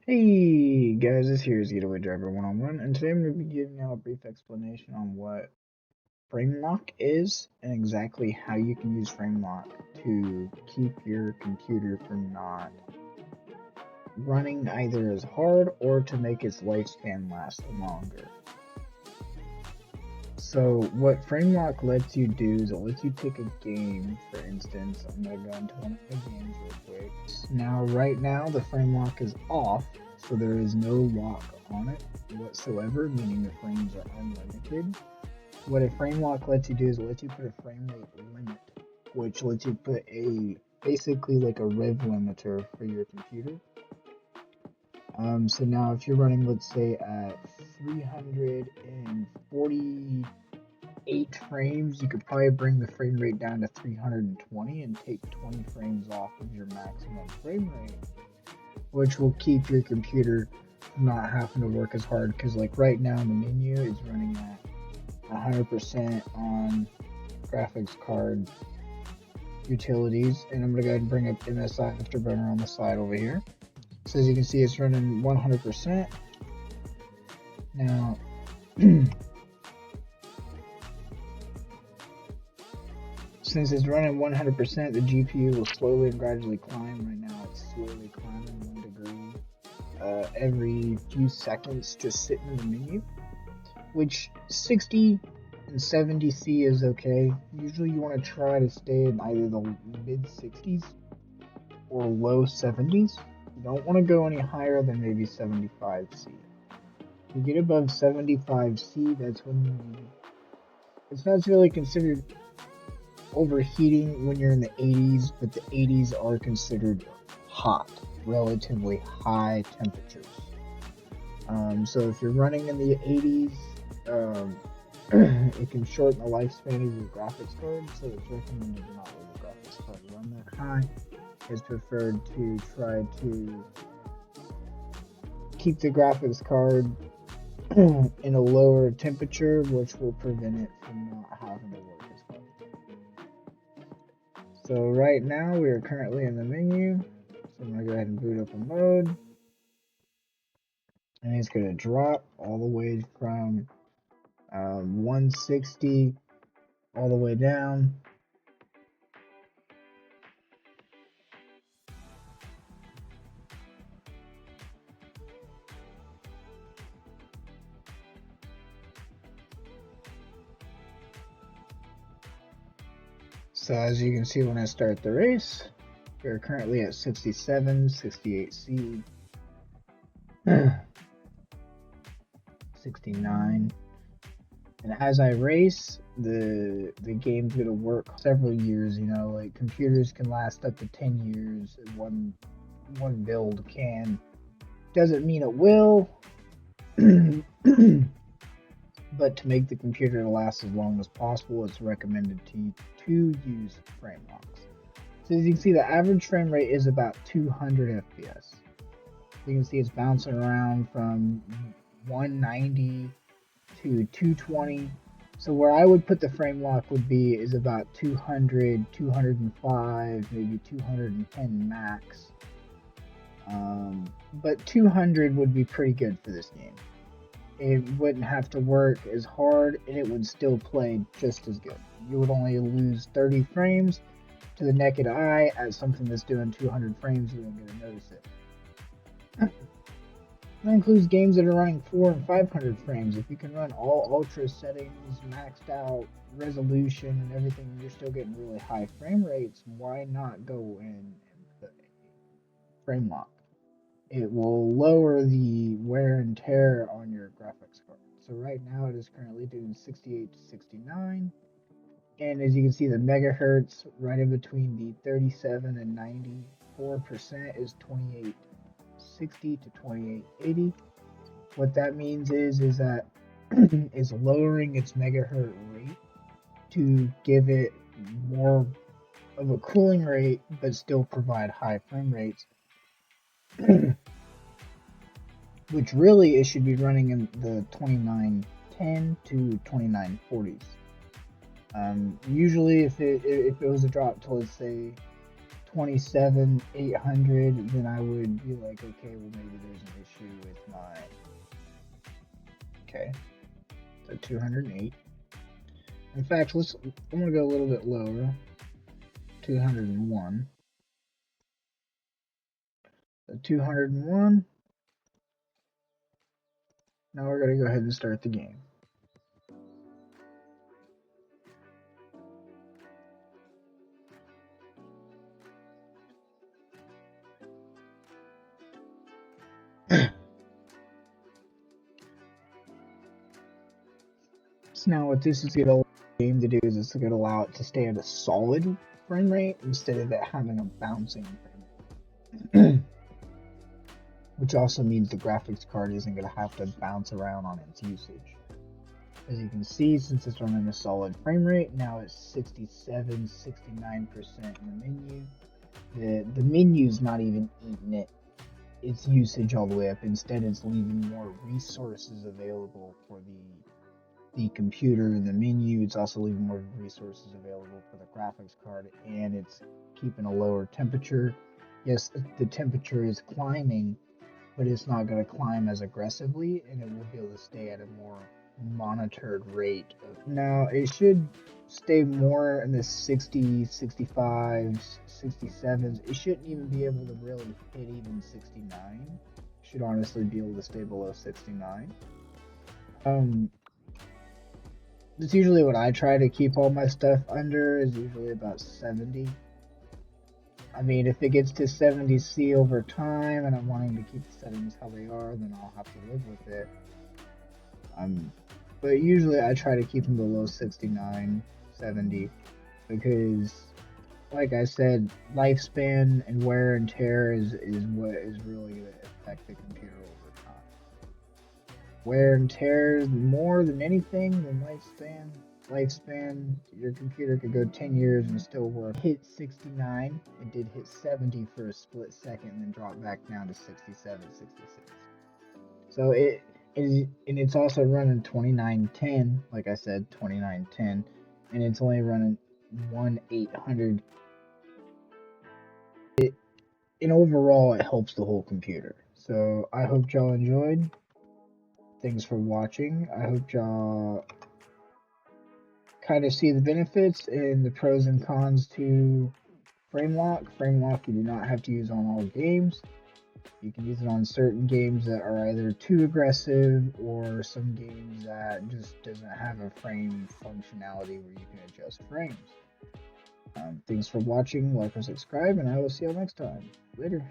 Hey guys, this here is Getaway Driver 101, and today I'm going to be giving you a brief explanation on what frame lock is and exactly how you can use frame lock to keep your computer from not running either as hard or to make its lifespan last longer. So what frame lock lets you do is it lets you take a game, for instance. I'm going to go into one of my games real quick. Now, right now, the frame lock is off, so there is no lock on it whatsoever, meaning the frames are unlimited. What a frame lock lets you do is it lets you put a frame rate limit, which lets you put basically like a rev limiter for your computer. So now if you're running, let's say at 348 frames, you could probably bring the frame rate down to 320 and take 20 frames off of your maximum frame rate, which will keep your computer from not having to work as hard. Because like right now the menu is running at 100% on graphics card utilities, and I'm gonna go ahead and bring up MSI Afterburner on the side over here. So as you can see, it's running 100%. Now, since it's running 100%, the GPU will slowly and gradually climb. Right now, it's slowly climbing 1 degree every few seconds, just sitting in the menu, which 60 and 70C is okay. Usually, you want to try to stay in either the mid 60s or low 70s. You don't want to go any higher than maybe 75C. If you get above 75C, that's when it's not really considered overheating when you're in the 80s, but the 80s are considered hot, relatively high temperatures. So if you're running in the 80s, it can shorten the lifespan of your graphics card, so it's recommended to not let the graphics card run that high. It's preferred to try to keep the graphics card in a lower temperature, which will prevent it from not having to work as hard. So right now we are currently in the menu, so I'm going to go ahead and boot up a mode, and it's going to drop all the way from 160 all the way down. So as you can see, when I start the race, we're currently at 67, 68C, 69. And as I race, the game's gonna work several years. You know, like computers can last up to 10 years. One build can. Doesn't mean it will. But to make the computer last as long as possible, it's recommended to use frame locks. So as you can see, the average frame rate is about 200 FPS. You can see it's bouncing around from 190 to 220. So where I would put the frame lock would be is about 200, 205, maybe 210 max. But 200 would be pretty good for this game. It wouldn't have to work as hard, and it would still play just as good. You would only lose 30 frames to the naked eye. As something that's doing 200 frames, you ain't gonna notice it. That includes games that are running 400 and 500 frames. If you can run all ultra settings, maxed out resolution and everything, and you're still getting really high frame rates, why not go in and put a frame lock? It will lower the wear and tear on your graphics card. So right now it is currently doing 68 to 69. And as you can see, the megahertz right in between the 37 and 94% is 2860 to 2880. What that means is that it's lowering its megahertz rate to give it more of a cooling rate, but still provide high frame rates. Which really it should be running in the 2910 to 2940s. Usually if it was a drop to, let's say, 27, 800, then I would be like, okay, well maybe there's an issue with my, okay, so 208. In fact, I'm gonna go a little bit lower, 201. So 201. Now we're gonna go ahead and start the game. So now what this is going to allow the game to do is it's going to allow it to stay at a solid frame rate instead of it having a bouncing frame rate. Which also means the graphics card isn't going to have to bounce around on its usage. As you can see, since it's running a solid frame rate, now it's 67, 69% in the menu. The menu's not even eating its usage all the way up. Instead, it's leaving more resources available for the computer in the menu. It's also leaving more resources available for the graphics card, and it's keeping a lower temperature. Yes, the temperature is climbing, but it's not going to climb as aggressively, and it will be able to stay at a more monitored rate. Now, it should stay more in the 60s, 65s, 67s. It shouldn't even be able to really hit even 69. It should honestly be able to stay below 69. It's usually what I try to keep all my stuff under, is usually about 70. I mean, if it gets to 70C over time and I'm wanting to keep the settings how they are, then I'll have to live with it. But usually I try to keep them below 69, 70, because, like I said, lifespan and wear and tear is what is really going to affect the computer over time. Wear and tear more than anything than lifespan. Your computer could go 10 years and still work. Hit 69. It did hit 70 for a split second and then drop back down to 67, 66. So it's also running 2910, like I said, 2910, and it's only running 1/800. And overall, it helps the whole computer. So I hope y'all enjoyed. Thanks for watching. I hope y'all kind of see the benefits and the pros and cons to frame lock. Frame lock you do not have to use on all games. You can use it on certain games that are either too aggressive or some games that just doesn't have a frame functionality where you can adjust frames. Thanks for watching, like or subscribe, and I will see you all next time. Later.